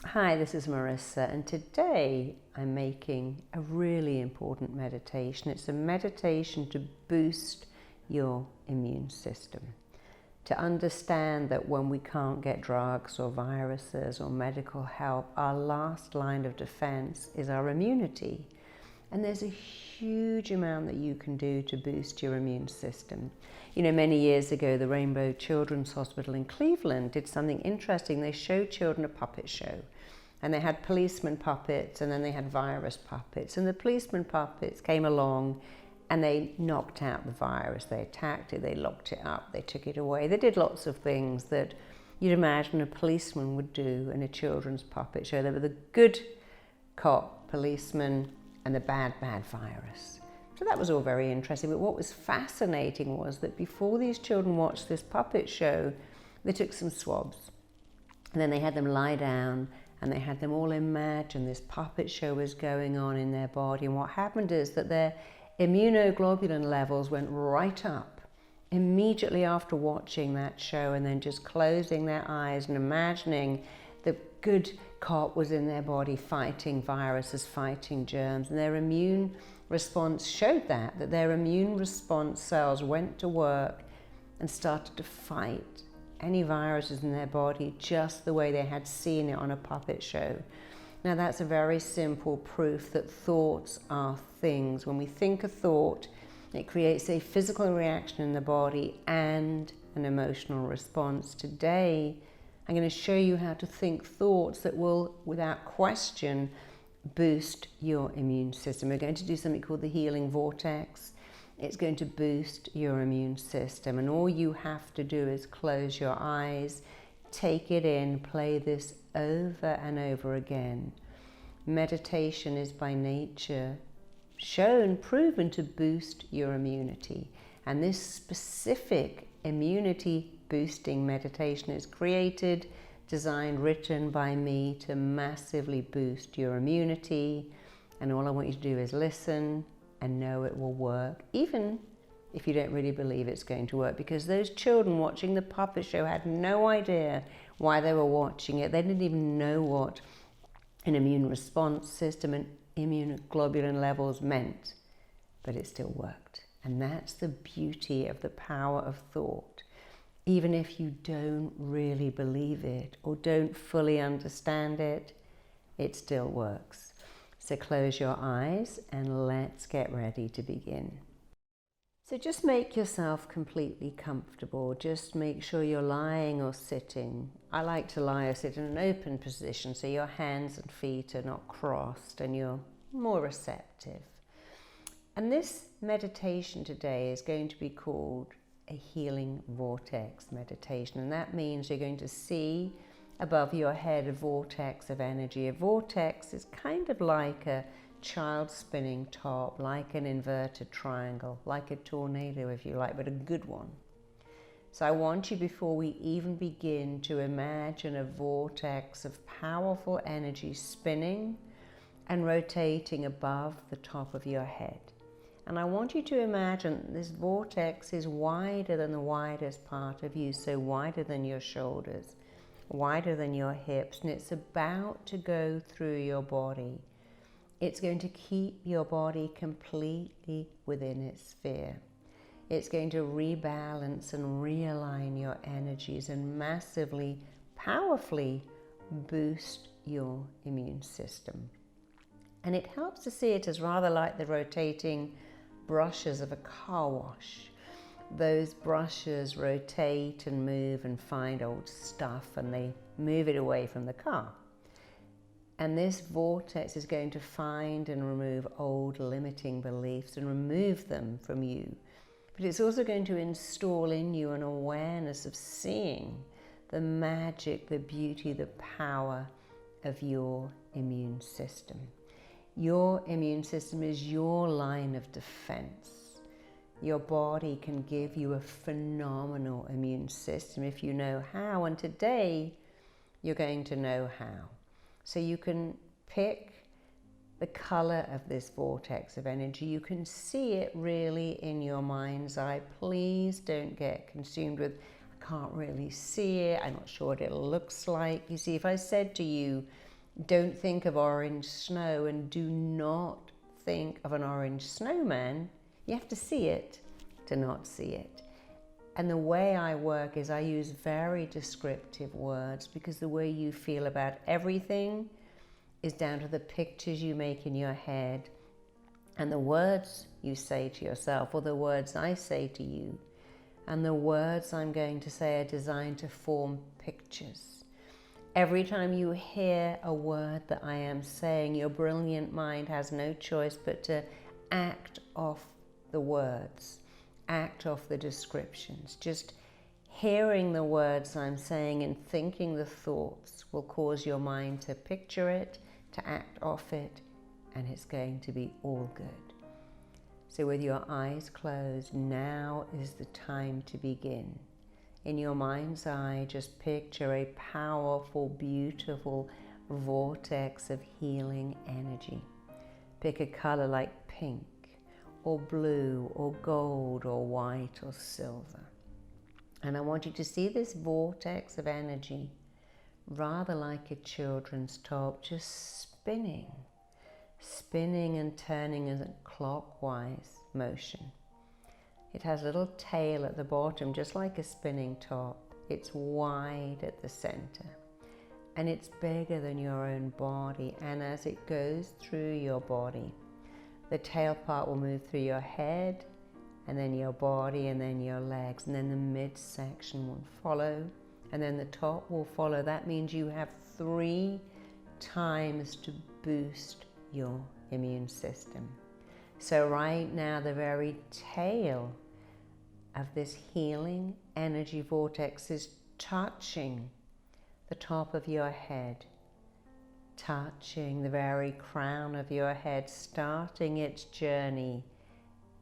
Hi, this is Marisa, and today I'm making a really important meditation. It's a meditation to boost your immune system, to understand that when we can't get drugs or viruses or medical help, our last line of defense is our immunity. And there's a huge amount that you can do to boost your immune system. You know, many years ago, the Rainbow Children's Hospital in Cleveland did something interesting. They showed children a puppet show. And they had policeman puppets, and then they had virus puppets. And the policeman puppets came along and they knocked out the virus. They attacked it, they locked it up, they took it away. They did lots of things that you'd imagine a policeman would do in a children's puppet show. They were the good cop policeman and the bad virus. So that was all very interesting. But what was fascinating was that before these children watched this puppet show, they took some swabs. And then they had them lie down and they had them all imagine this puppet show was going on in their body. And what happened is that their immunoglobulin levels went right up immediately after watching that show, and then just closing their eyes and imagining the good cop was in their body fighting viruses, fighting germs. And their immune response showed that their immune response cells went to work and started to fight any viruses in their body just the way they had seen it on a puppet show. Now that's a very simple proof that thoughts are things. When we think a thought, it creates a physical reaction in the body and an emotional response. Today, I'm going to show you how to think thoughts that will, without question, boost your immune system. We're going to do something called the healing vortex. It's going to boost your immune system, and all you have to do is close your eyes, take it in, play this over and over again. Meditation is by nature proven to boost your immunity, and this specific immunity boosting meditation is created, designed, written by me to massively boost your immunity. And all I want you to do is listen and know it will work, even if you don't really believe it's going to work, because those children watching the puppet show had no idea why they were watching it. They didn't even know what an immune response system and immunoglobulin levels meant, but it still worked. And that's the beauty of the power of thought. Even if you don't really believe it or don't fully understand it, it still works. So close your eyes and let's get ready to begin. So just make yourself completely comfortable. Just make sure you're lying or sitting. I like to lie or sit in an open position so your hands and feet are not crossed and you're more receptive. And this meditation today is going to be called a healing vortex meditation, and that means you're going to see above your head a vortex of energy. A vortex is kind of like a child spinning top, like an inverted triangle, like a tornado if you like, but a good one. So I want you, before we even begin, to imagine a vortex of powerful energy spinning and rotating above the top of your head. And I want you to imagine this vortex is wider than the widest part of you, so wider than your shoulders, wider than your hips, and it's about to go through your body. It's going to keep your body completely within its sphere. It's going to rebalance and realign your energies and massively, powerfully boost your immune system. And it helps to see it as rather like the rotating brushes of a car wash. Those brushes rotate and move and find old stuff, and they move it away from the car. And this vortex is going to find and remove old limiting beliefs and remove them from you. But it's also going to install in you an awareness of seeing the magic, the beauty, the power of your immune system. Your immune system is your line of defense. Your body can give you a phenomenal immune system if you know how, and today you're going to know how. So you can pick the color of this vortex of energy. You can see it really in your mind's eye. Please don't get consumed with, I can't really see it, I'm not sure what it looks like. You see, if I said to you, Don't think of orange snow, and do not think of an orange snowman. You have to see it to not see it. And the way I work is I use very descriptive words, because the way you feel about everything is down to the pictures you make in your head and the words you say to yourself, or the words I say to you. And the words I'm going to say are designed to form pictures. Every time you hear a word that I am saying, your brilliant mind has no choice but to act off the words, act off the descriptions. Just hearing the words I'm saying and thinking the thoughts will cause your mind to picture it, to act off it, and it's going to be all good. So with your eyes closed, now is the time to begin. In your mind's eye, just picture a powerful, beautiful vortex of healing energy. Pick a color like pink, or blue, or gold, or white, or silver. And I want you to see this vortex of energy rather like a children's top, just spinning and turning in a clockwise motion. It has a little tail at the bottom, just like a spinning top. It's wide at the center, and it's bigger than your own body. And as it goes through your body, the tail part will move through your head, and then your body, and then your legs, and then the midsection will follow, and then the top will follow. That means you have 3 times to boost your immune system. So right now, the very tail of this healing energy vortex is touching the top of your head, touching the very crown of your head, starting its journey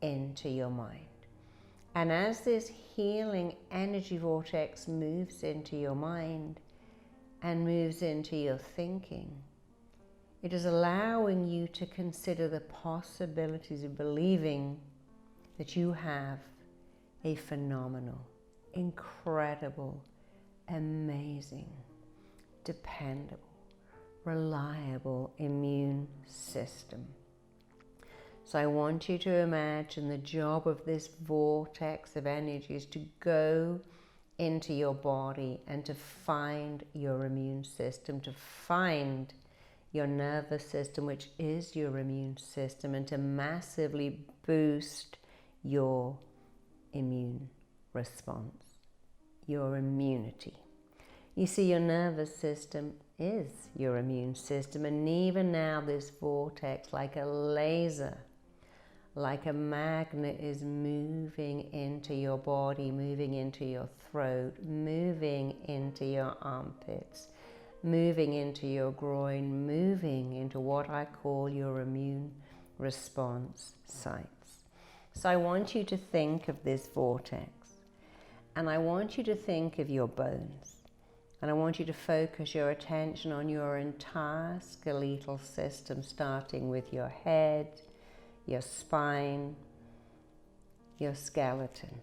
into your mind. And as this healing energy vortex moves into your mind and moves into your thinking, it is allowing you to consider the possibilities of believing that you have a phenomenal, incredible, amazing, dependable, reliable immune system. So I want you to imagine the job of this vortex of energy is to go into your body and to find your immune system, to find your nervous system, which is your immune system, and to massively boost your immune response, your immunity. You see, your nervous system is your immune system, and even now this vortex, like a laser, like a magnet, is moving into your body, moving into your throat, moving into your armpits, moving into your groin, moving into what I call your immune response sites. So I want you to think of this vortex, and I want you to think of your bones, and I want you to focus your attention on your entire skeletal system, starting with your head, your spine, your skeleton.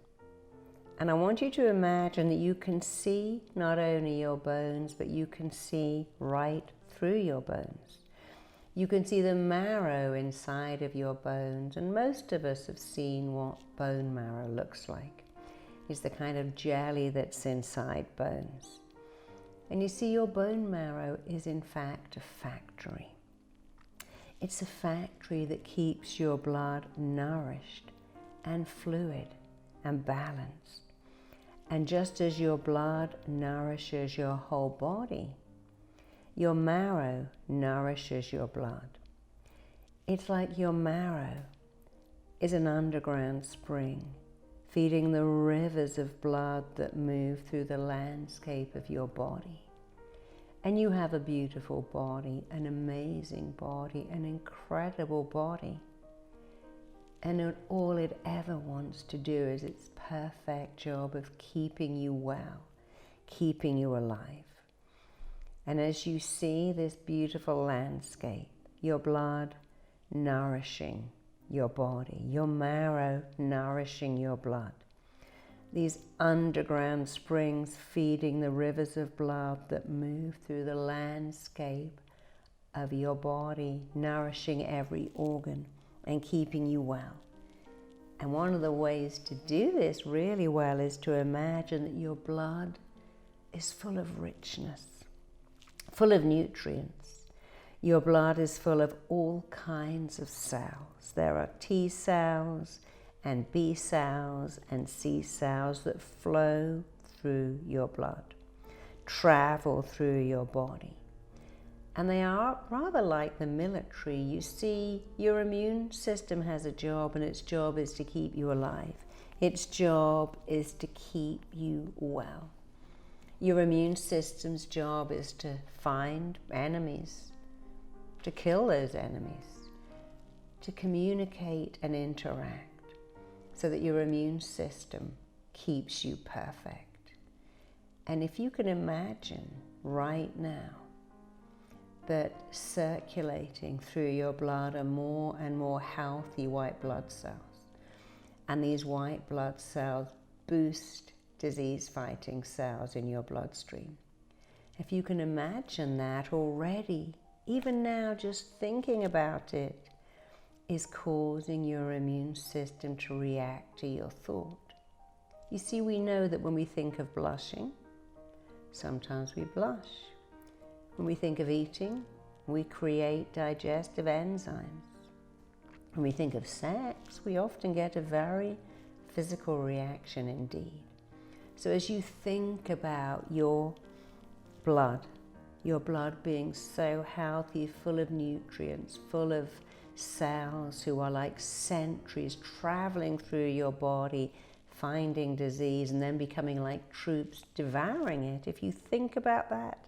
And I want you to imagine that you can see not only your bones, but you can see right through your bones. You can see the marrow inside of your bones, and most of us have seen what bone marrow looks like. It's the kind of jelly that's inside bones. And you see, your bone marrow is in fact a factory. It's a factory that keeps your blood nourished and fluid and balanced. And just as your blood nourishes your whole body, your marrow nourishes your blood. It's like your marrow is an underground spring, feeding the rivers of blood that move through the landscape of your body. And you have a beautiful body, an amazing body, an incredible body. And all it ever wants to do is its perfect job of keeping you well, keeping you alive. And as you see this beautiful landscape, your blood nourishing your body, your marrow nourishing your blood, these underground springs feeding the rivers of blood that move through the landscape of your body, nourishing every organ and keeping you well. And one of the ways to do this really well is to imagine that your blood is full of richness, full of nutrients. Your blood is full of all kinds of cells. There are T cells and B cells and C cells that flow through your blood, travel through your body. And they are rather like the military. You see, your immune system has a job, and its job is to keep you alive. Its job is to keep you well. Your immune system's job is to find enemies, to kill those enemies, to communicate and interact so that your immune system keeps you perfect. And if you can imagine right now that circulating through your blood are more and more healthy white blood cells, and these white blood cells boost disease-fighting cells in your bloodstream. If you can imagine that already, even now, just thinking about it is causing your immune system to react to your thought. You see, we know that when we think of blushing, sometimes we blush. When we think of eating, we create digestive enzymes. When we think of sex, we often get a very physical reaction indeed. So as you think about your blood being so healthy, full of nutrients, full of cells who are like sentries traveling through your body, finding disease and then becoming like troops devouring it, if you think about that,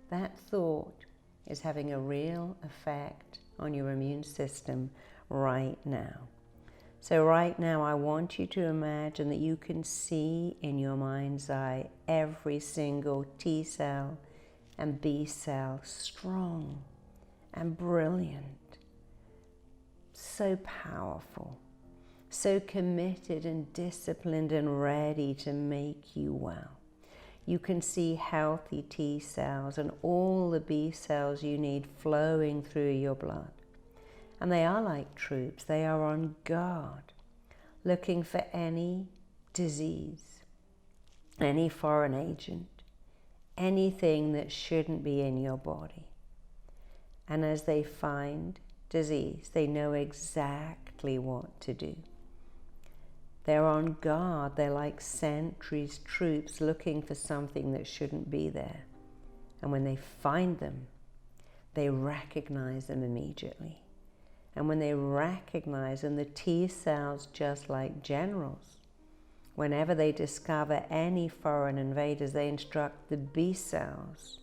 that thought is having a real effect on your immune system right now. So right now I want you to imagine that you can see in your mind's eye every single T cell and B cell strong and brilliant, so powerful, so committed and disciplined and ready to make you well. You can see healthy T cells and all the B cells you need flowing through your blood. And they are like troops. They are on guard, looking for any disease, any foreign agent, anything that shouldn't be in your body. And as they find disease, they know exactly what to do. They're on guard. They're like sentries, troops looking for something that shouldn't be there. And when they find them, they recognize them immediately. And when they recognize them, the T cells, just like generals, whenever they discover any foreign invaders, they instruct the B cells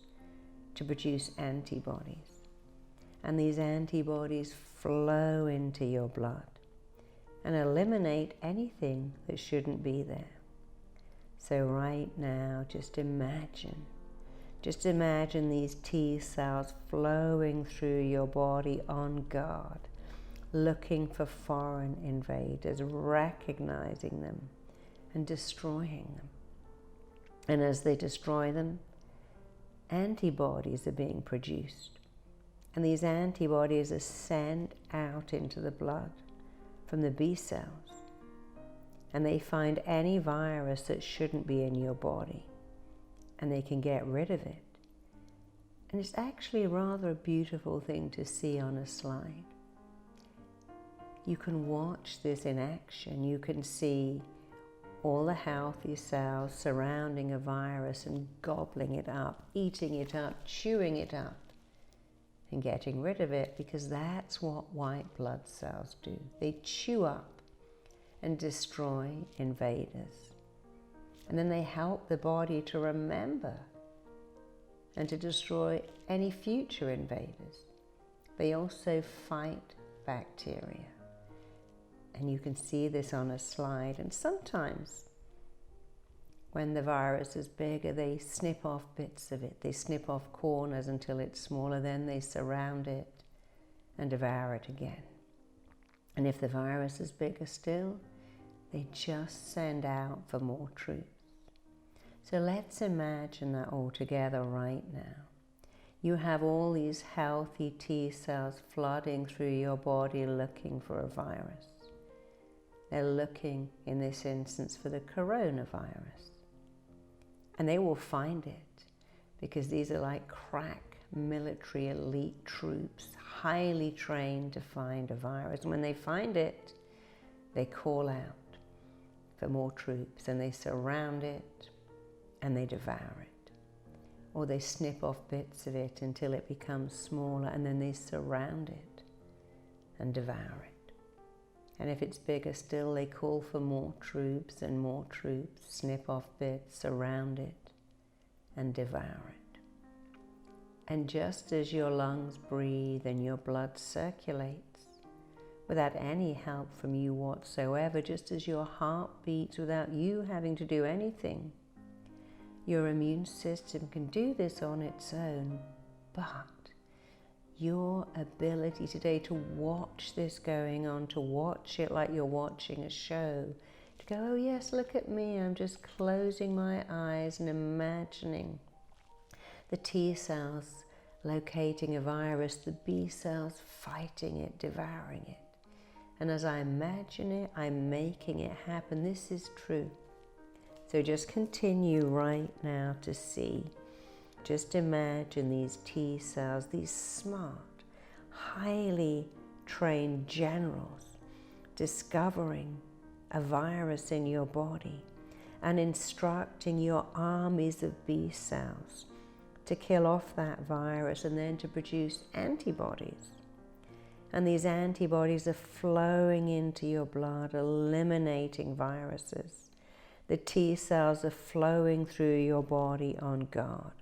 to produce antibodies. And these antibodies flow into your blood and eliminate anything that shouldn't be there. So right now, just imagine these T cells flowing through your body on guard, looking for foreign invaders, recognizing them and destroying them. And as they destroy them, antibodies are being produced. And these antibodies are sent out into the blood from the B cells, and they find any virus that shouldn't be in your body, and they can get rid of it. And it's actually rather a beautiful thing to see on a slide. You can watch this in action. You can see all the healthy cells surrounding a virus and gobbling it up, eating it up, chewing it up, and getting rid of it, because that's what white blood cells do. They chew up and destroy invaders. And then they help the body to remember and to destroy any future invaders. They also fight bacteria. And you can see this on a slide. And sometimes when the virus is bigger, they snip off bits of it. They snip off corners until it's smaller. Then they surround it and devour it again. And if the virus is bigger still, they just send out for more troops. So let's imagine that all together right now. You have all these healthy T cells flooding through your body looking for a virus. They're looking, in this instance, for the coronavirus. And they will find it, because these are like crack military elite troops, highly trained to find a virus. And when they find it, they call out for more troops, and they surround it and they devour it. Or they snip off bits of it until it becomes smaller, and then they surround it and devour it. And if it's bigger still, they call for more troops and more troops, snip off bits, surround it and devour it. And just as your lungs breathe and your blood circulates without any help from you whatsoever, just as your heart beats without you having to do anything, your immune system can do this on its own. But your ability today to watch this going on, to watch it like you're watching a show, to go, oh yes, look at me, I'm just closing my eyes and imagining the T cells locating a virus, the B cells fighting it, devouring it. And as I imagine it, I'm making it happen. This is true. So just continue right now to see. Just imagine these T cells, these smart, highly trained generals, discovering a virus in your body and instructing your armies of B cells to kill off that virus and then to produce antibodies. And these antibodies are flowing into your blood, eliminating viruses. The T cells are flowing through your body on guard,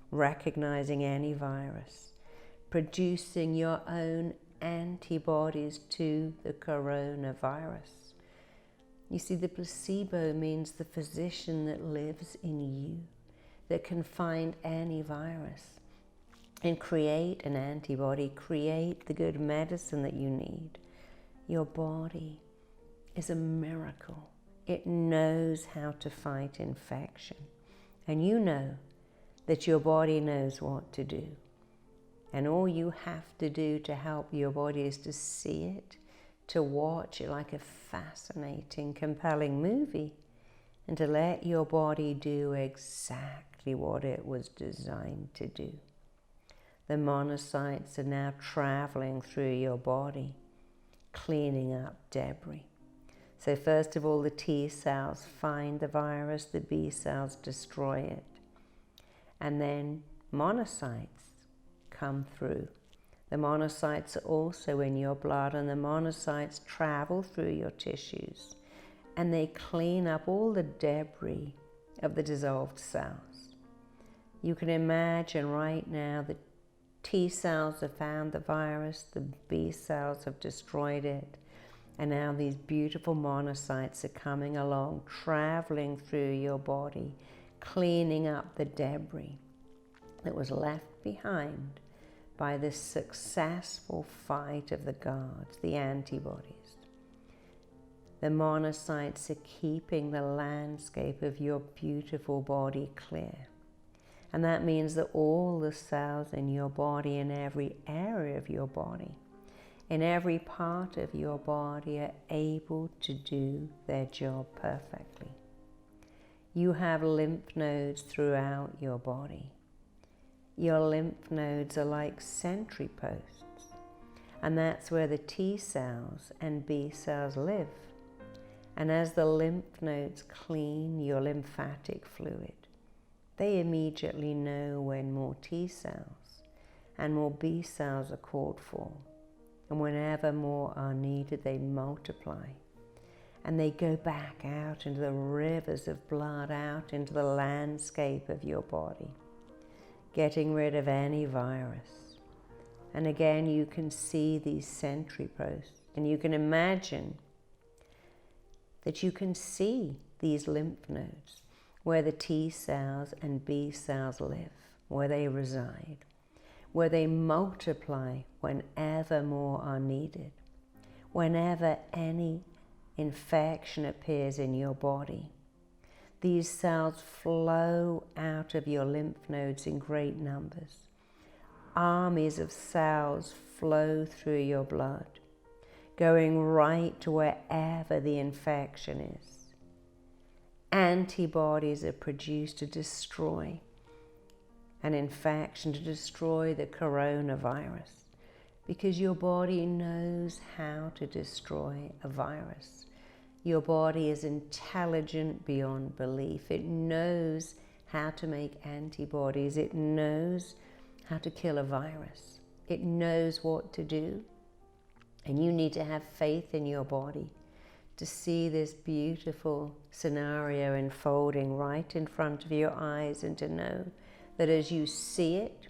recognizing any virus, producing your own antibodies to the coronavirus. You see, the placebo means the physician that lives in you, that can find any virus and create an antibody, create the good medicine that you need. Your body is a miracle. It knows how to fight infection. And you know that your body knows what to do. And all you have to do to help your body is to see it, to watch it like a fascinating, compelling movie, and to let your body do exactly what it was designed to do. The monocytes are now traveling through your body, cleaning up debris. So first of all, the T cells find the virus, the B cells destroy it. And then monocytes come through. The monocytes are also in your blood, and the monocytes travel through your tissues, and they clean up all the debris of the dissolved cells. You can imagine right now the T cells have found the virus, the B cells have destroyed it, and now these beautiful monocytes are coming along, traveling through your body, cleaning up the debris that was left behind by this successful fight of the guards, the antibodies. The monocytes are keeping the landscape of your beautiful body clear. And that means that all the cells in your body, in every area of your body, in every part of your body, are able to do their job perfectly. You have lymph nodes throughout your body. Your lymph nodes are like sentry posts, and that's where the T cells and B cells live. And as the lymph nodes clean your lymphatic fluid, they immediately know when more T cells and more B cells are called for. And whenever more are needed, they multiply. And they go back out into the rivers of blood, out into the landscape of your body, getting rid of any virus. And again, you can see these sentry posts, and you can imagine that you can see these lymph nodes where the T cells and B cells live, where they reside, where they multiply whenever more are needed, whenever any infection appears in your body. These cells flow out of your lymph nodes in great numbers, armies of cells flow through your blood, going right to wherever the infection is. Antibodies are produced to destroy an infection, to destroy the coronavirus, because your body knows how to destroy a virus. Your body is intelligent beyond belief. It knows how to make antibodies. It knows how to kill a virus. It knows what to do. And you need to have faith in your body to see this beautiful scenario unfolding right in front of your eyes, and to know that as you see it,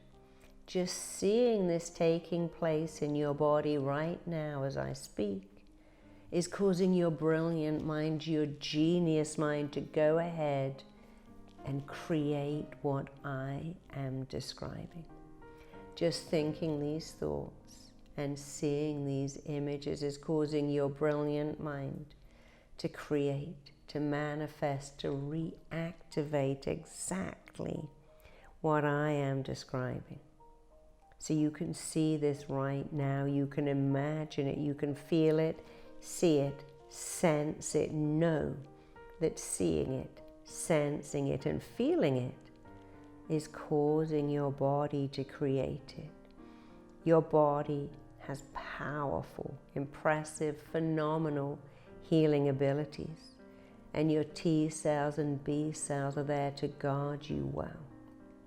just seeing this taking place in your body right now as I speak, is causing your brilliant mind, your genius mind, to go ahead and create what I am describing. Just thinking these thoughts and seeing these images is causing your brilliant mind to create, to manifest, to reactivate exactly what I am describing. So you can see this right now, you can imagine it, you can feel it, see it, sense it, know that seeing it, sensing it, and feeling it is causing your body to create it. Your body has powerful, impressive, phenomenal healing abilities, and your T cells and B cells are there to guard you well.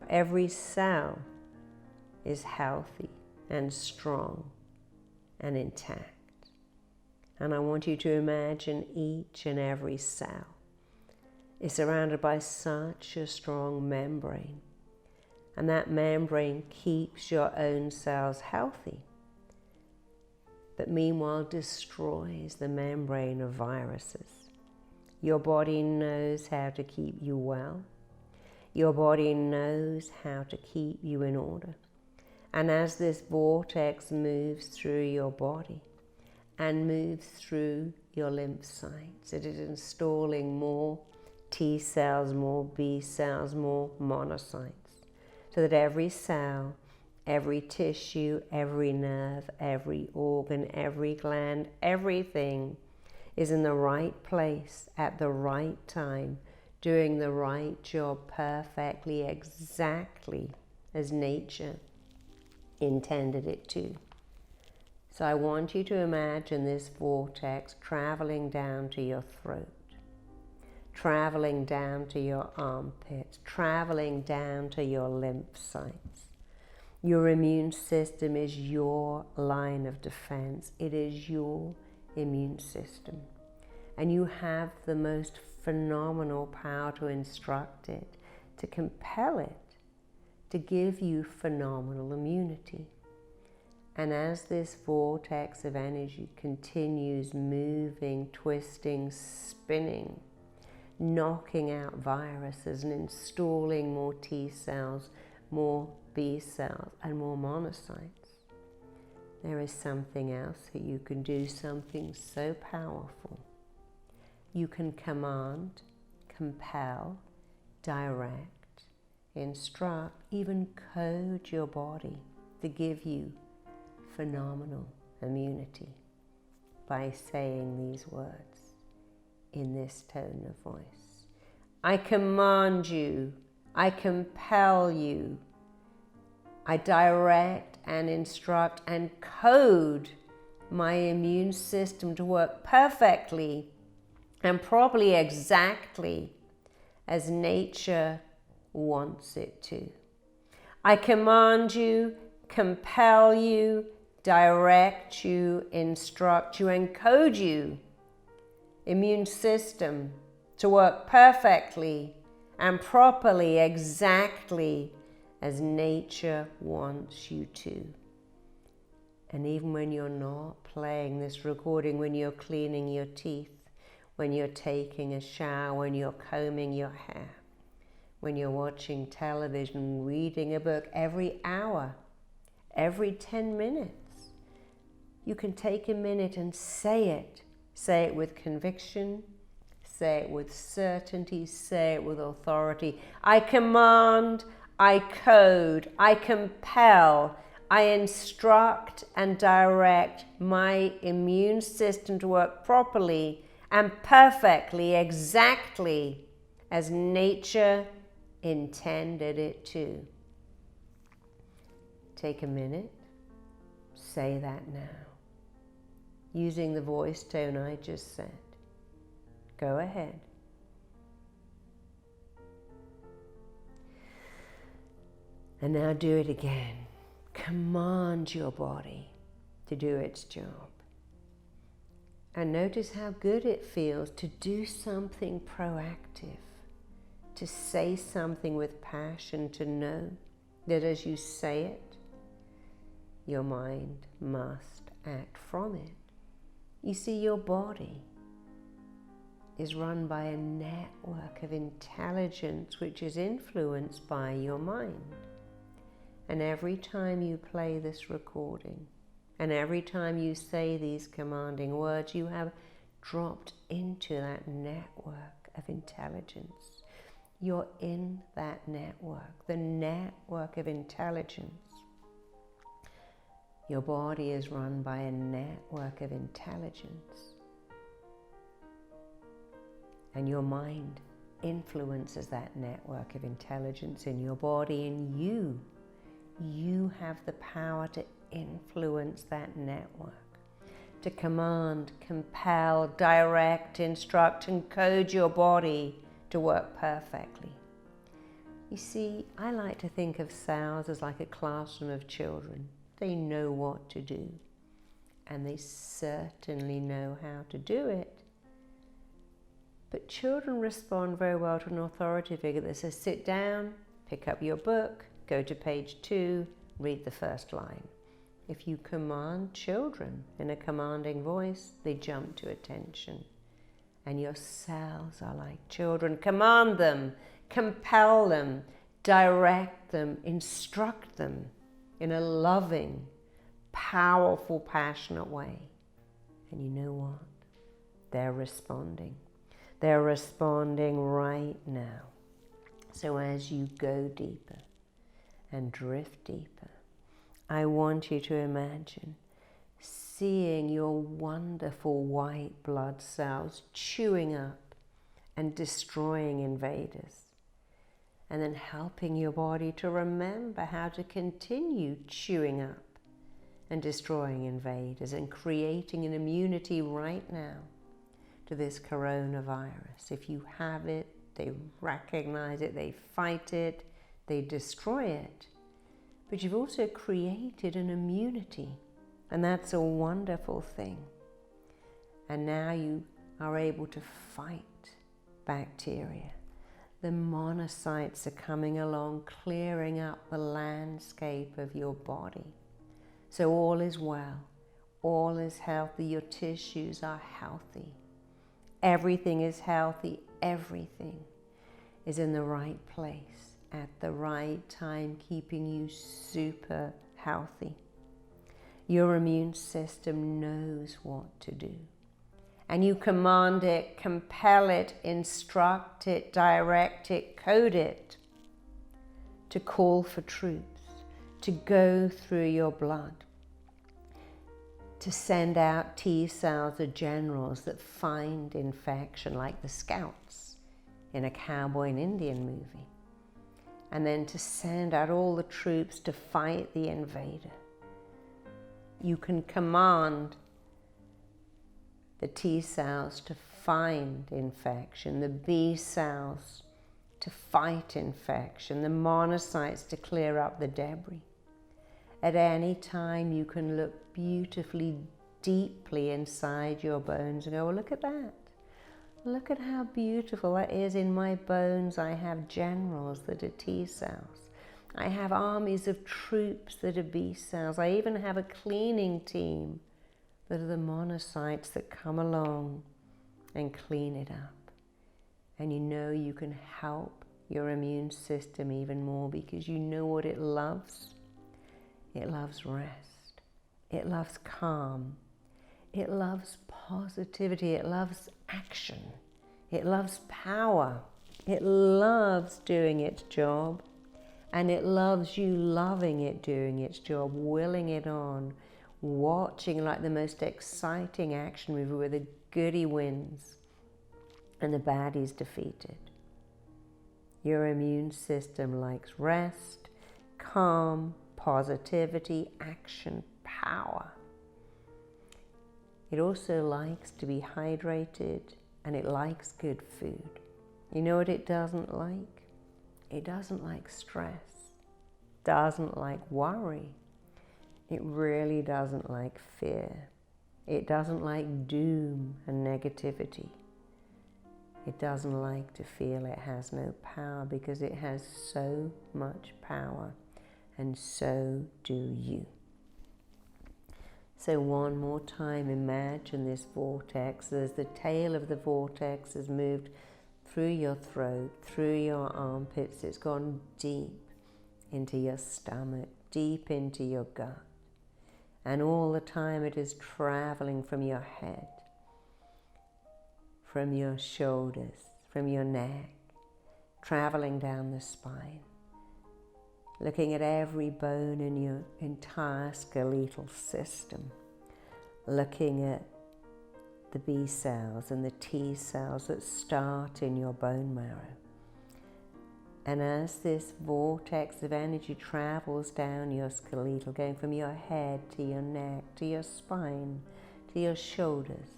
Every cell is healthy and strong and intact. And I want you to imagine each and every cell is surrounded by such a strong membrane. And that membrane keeps your own cells healthy, but meanwhile destroys the membrane of viruses. Your body knows how to keep you well. Your body knows how to keep you in order. And as this vortex moves through your body and moves through your lymph sites, it is installing more T cells, more B cells, more monocytes, so that every cell, every tissue, every nerve, every organ, every gland, everything is in the right place at the right time, doing the right job perfectly, exactly as nature intended it to. So I want you to imagine this vortex traveling down to your throat, traveling down to your armpits, traveling down to your lymph sites. Your immune system is your line of defense. It is your immune system. And you have the most phenomenal power to instruct it, to compel it, to give you phenomenal immunity. And as this vortex of energy continues moving, twisting, spinning, knocking out viruses and installing more T cells, more B cells, and more monocytes, there is something else that you can do, something so powerful. You can command, compel, direct, instruct, even code your body to give you phenomenal immunity by saying these words in this tone of voice. I command you, I compel you, I direct and instruct and code my immune system to work perfectly and properly, exactly as nature wants it to. I command you, compel you, direct you, instruct you, and code you, immune system, to work perfectly and properly, exactly as nature wants you to. And even when you're not playing this recording, when you're cleaning your teeth, when you're taking a shower, when you're combing your hair, when you're watching television, reading a book, every hour, every 10 minutes, you can take a minute and say it. Say it with conviction, say it with certainty, say it with authority. I command, I code, I compel, I instruct and direct my immune system to work properly and perfectly, exactly as nature intended it to. Take a minute, say that now, using the voice tone I just said. Go ahead. And now do it again. Command your body to do its job. And notice how good it feels to do something proactive, to say something with passion, to know that as you say it, your mind must act from it. You see, your body is run by a network of intelligence which is influenced by your mind. And every time you play this recording, and every time you say these commanding words, you have dropped into that network of intelligence. You're in that network, the network of intelligence. Your body is run by a network of intelligence. And your mind influences that network of intelligence in your body, and you have the power to influence that network, to command, compel, direct, instruct, and code your body to work perfectly. You see, I like to think of cells as like a classroom of children. They know what to do, and they certainly know how to do it. But children respond very well to an authority figure that says, sit down, pick up your book, go to page 2, read the first line. If you command children in a commanding voice, they jump to attention. And your cells are like children. Command them, compel them, direct them, instruct them in a loving, powerful, passionate way. And you know what? They're responding. They're responding right now. So as you go deeper and drift deeper, I want you to imagine seeing your wonderful white blood cells chewing up and destroying invaders, and then helping your body to remember how to continue chewing up and destroying invaders and creating an immunity right now to this coronavirus. If you have it, they recognize it, they fight it, they destroy it. But you've also created an immunity, and that's a wonderful thing. And now you are able to fight bacteria. The monocytes are coming along, clearing up the landscape of your body. So all is well, all is healthy, your tissues are healthy. Everything is healthy, everything is in the right place at the right time, keeping you super healthy. Your immune system knows what to do. And you command it, compel it, instruct it, direct it, code it to call for troops, to go through your blood, to send out T cells, the generals that find infection, like the scouts in a cowboy and Indian movie. And then to send out all the troops to fight the invader. You can command the T cells to find infection, the B cells to fight infection, the monocytes to clear up the debris. At any time you can look beautifully, deeply inside your bones and go, well, look at that. Look at how beautiful that is. In my bones I have generals that are T cells. I have armies of troops that are B cells. I even have a cleaning team that are the monocytes that come along and clean it up. And you know you can help your immune system even more because you know what it loves. It loves rest. It loves calm. It loves positivity. It loves action. It loves power. It loves doing its job. And it loves you loving it, doing its job, willing it on, watching like the most exciting action movie where the goodie wins and the baddie's defeated. Your immune system likes rest, calm, positivity, action, power. It also likes to be hydrated, and it likes good food. You know what it doesn't like? It doesn't like stress, doesn't like worry. It really doesn't like fear. It doesn't like doom and negativity. It doesn't like to feel it has no power, because it has so much power, and so do you. So one more time, imagine this vortex. As the tail of the vortex has moved through your throat, through your armpits. It's gone deep into your stomach, deep into your gut. And all the time it is traveling from your head, from your shoulders, from your neck, traveling down the spine, looking at every bone in your entire skeletal system, looking at the B cells and the T cells that start in your bone marrow. And as this vortex of energy travels down your skeletal, going from your head to your neck, to your spine, to your shoulders,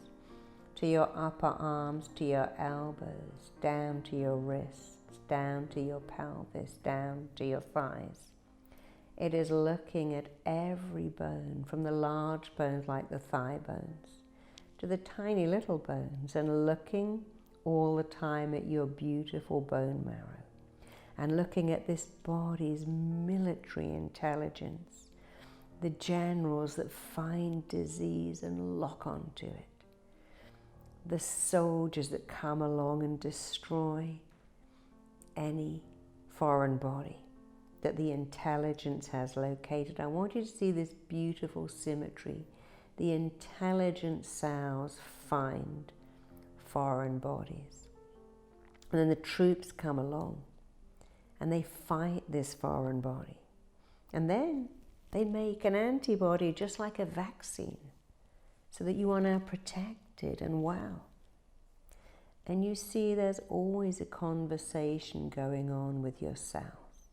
to your upper arms, to your elbows, down to your wrists, down to your pelvis, down to your thighs. It is looking at every bone, from the large bones like the thigh bones to the tiny little bones, and looking all the time at your beautiful bone marrow, and looking at this body's military intelligence, the generals that find disease and lock onto it, the soldiers that come along and destroy any foreign body that the intelligence has located. I want you to see this beautiful symmetry. The intelligent cells find foreign bodies. And then the troops come along and they fight this foreign body. And then they make an antibody, just like a vaccine, so that you are now protected and well. And you see there's always a conversation going on with your cells.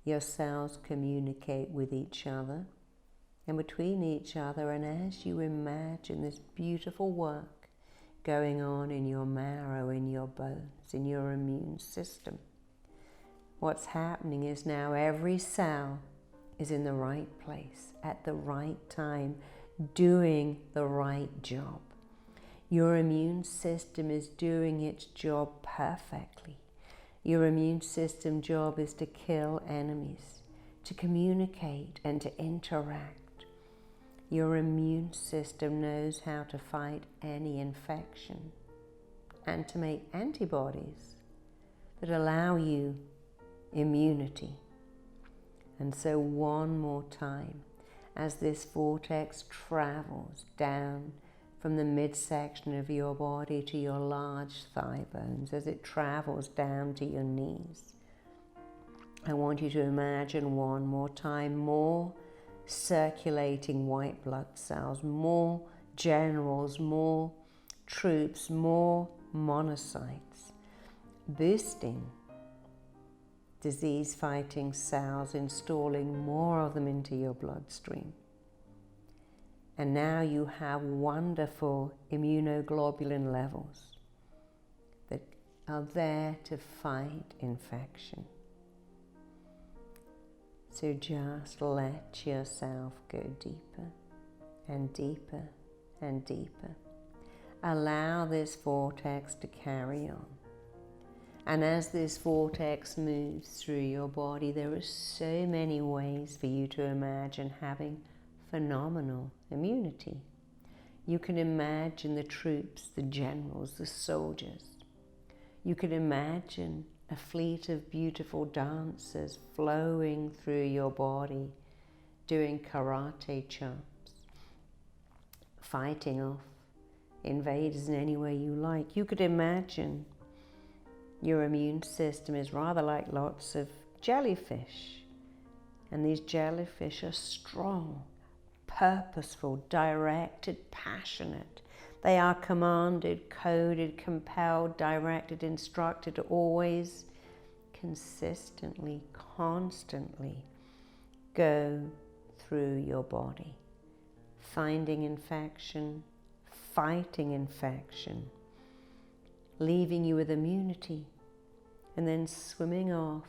Your cells communicate with each other and between each other, and as you imagine this beautiful work going on in your marrow, in your bones, in your immune system, what's happening is now every cell is in the right place at the right time, doing the right job. Your immune system is doing its job perfectly. Your immune system job is to kill enemies, to communicate and to interact. Your immune system knows how to fight any infection and to make antibodies that allow you immunity. And so one more time, as this vortex travels down from the midsection of your body to your large thigh bones, as it travels down to your knees, I want you to imagine one more time more circulating white blood cells, more generals, more troops, more monocytes, boosting disease-fighting cells, installing more of them into your bloodstream. And now you have wonderful immunoglobulin levels that are there to fight infection. So just let yourself go deeper and deeper and deeper. Allow this vortex to carry on. And as this vortex moves through your body, there are so many ways for you to imagine having phenomenal immunity. You can imagine the troops, the generals, the soldiers. You can imagine a fleet of beautiful dancers flowing through your body, doing karate chops, fighting off invaders in any way you like. You could imagine your immune system is rather like lots of jellyfish. And these jellyfish are strong, purposeful, directed, passionate. They are commanded, coded, compelled, directed, instructed to always, consistently, constantly go through your body, finding infection, fighting infection, leaving you with immunity, and then swimming off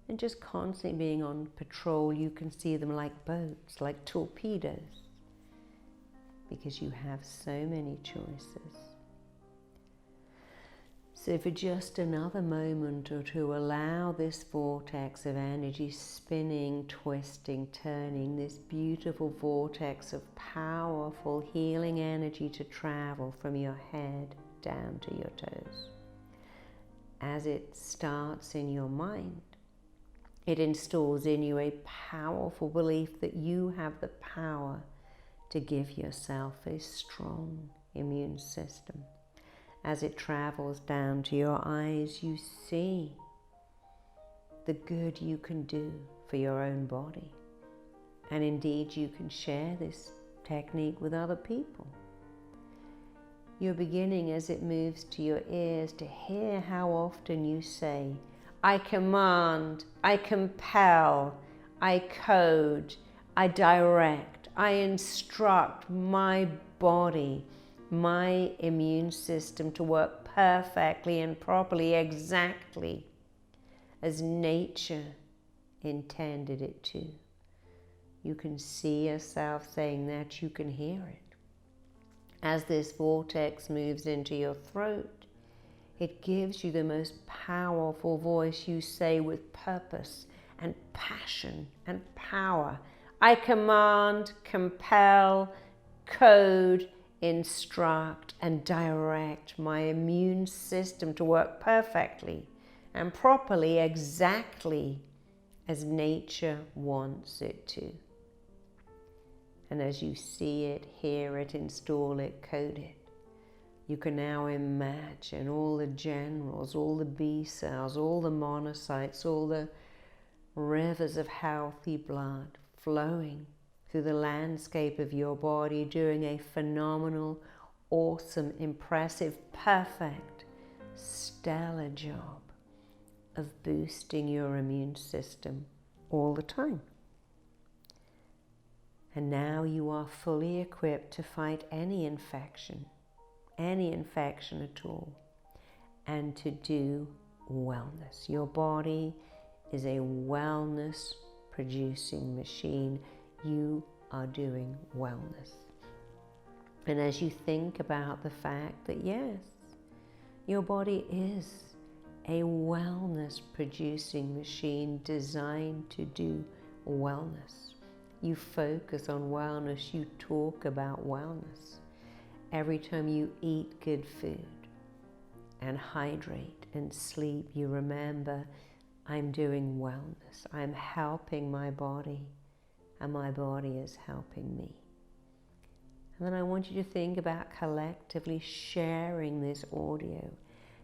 and just constantly being on patrol. You can see them like boats, like torpedoes, because you have so many choices. So for just another moment or two, allow this vortex of energy spinning, twisting, turning, this beautiful vortex of powerful healing energy to travel from your head down to your toes. As it starts in your mind, it installs in you a powerful belief that you have the power to give yourself a strong immune system. As it travels down to your eyes, you see the good you can do for your own body. And indeed, you can share this technique with other people. You're beginning, as it moves to your ears, to hear how often you say, I command, I compel, I code, I direct, I instruct my body, my immune system to work perfectly and properly, exactly as nature intended it to. You can see yourself saying that, you can hear it. As this vortex moves into your throat, it gives you the most powerful voice. You say with purpose and passion and power, I command, compel, code, instruct and direct my immune system to work perfectly and properly, exactly as nature wants it to. And as you see it, hear it, install it, code it, you can now imagine all the generals, all the B cells, all the monocytes, all the rivers of healthy blood flowing through the landscape of your body, doing a phenomenal, awesome, impressive, perfect, stellar job of boosting your immune system all the time. And now you are fully equipped to fight any infection at all, and to do wellness. Your body is a wellness producing machine. You are doing wellness. And as you think about the fact that yes, your body is a wellness producing machine designed to do wellness. You focus on wellness, you talk about wellness. Every time you eat good food and hydrate and sleep, you remember, I'm doing wellness. I'm helping my body, and my body is helping me. And then I want you to think about collectively sharing this audio,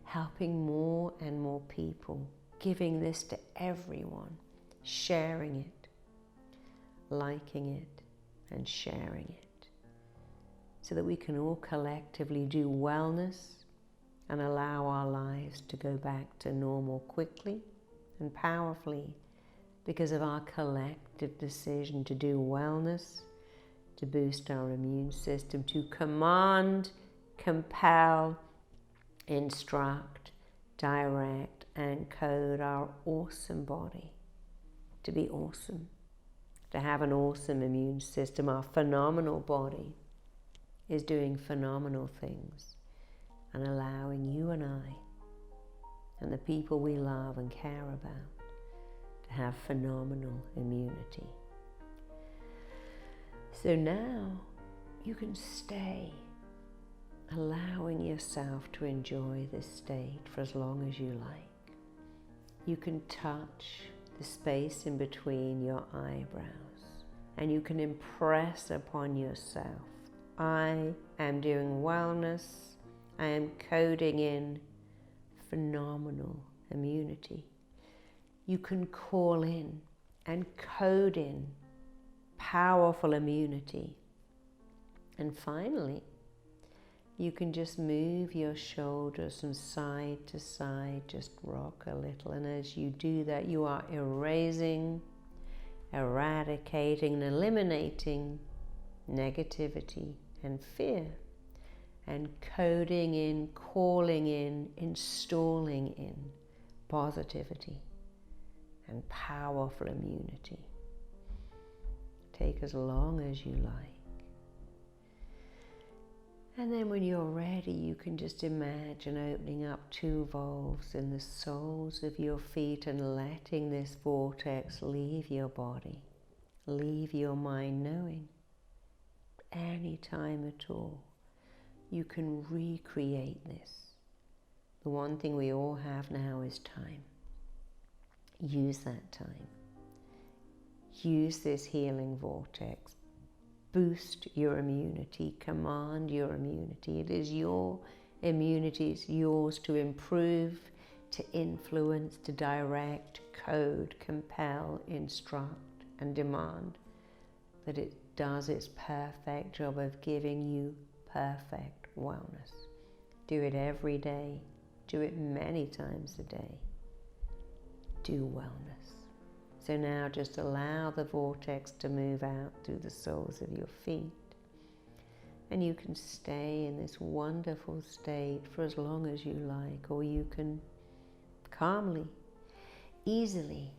helping more and more people, giving this to everyone, sharing it, liking it, and sharing it, so that we can all collectively do wellness and allow our lives to go back to normal quickly and powerfully because of our collective decision to do wellness, to boost our immune system, to command, compel, instruct, direct, and code our awesome body to be awesome, to have an awesome immune system. Our phenomenal body is doing phenomenal things and allowing you and I and the people we love and care about to have phenomenal immunity. So now you can stay allowing yourself to enjoy this state for as long as you like. You can touch the space in between your eyebrows and you can impress upon yourself, I am doing wellness, I am coding in phenomenal immunity. you can call in and code in powerful immunity. And finally, you can just move your shoulders from side to side, just rock a little. And as you do that, you are erasing, eradicating, and eliminating negativity and fear, and coding in, calling in, installing in positivity and powerful immunity. Take as long as you like. And then when you're ready, you can just imagine opening up 2 valves in the soles of your feet and letting this vortex leave your body, leave your mind, knowing any time at all you can recreate this. The one thing we all have now is time. Use that time. Use this healing vortex. Boost your immunity, command your immunity. It is your immunity, it's yours to improve, to influence, to direct, code, compel, instruct, and demand that it does its perfect job of giving you perfect wellness. Do it every day. Do it many times a day. Do wellness. So now just allow the vortex to move out through the soles of your feet. And you can stay in this wonderful state for as long as you like, or you can calmly, easily,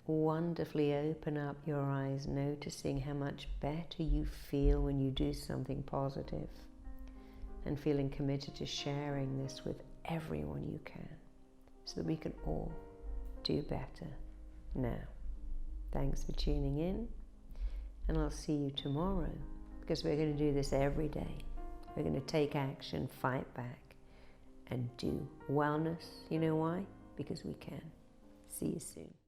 wonderfully open up your eyes, noticing how much better you feel when you do something positive, and feeling committed to sharing this with everyone you can, so that we can all do better now. Thanks for tuning in, and I'll see you tomorrow, because we're going to do this every day. We're going to take action, fight back, and do wellness. You know why? Because we can. See you soon.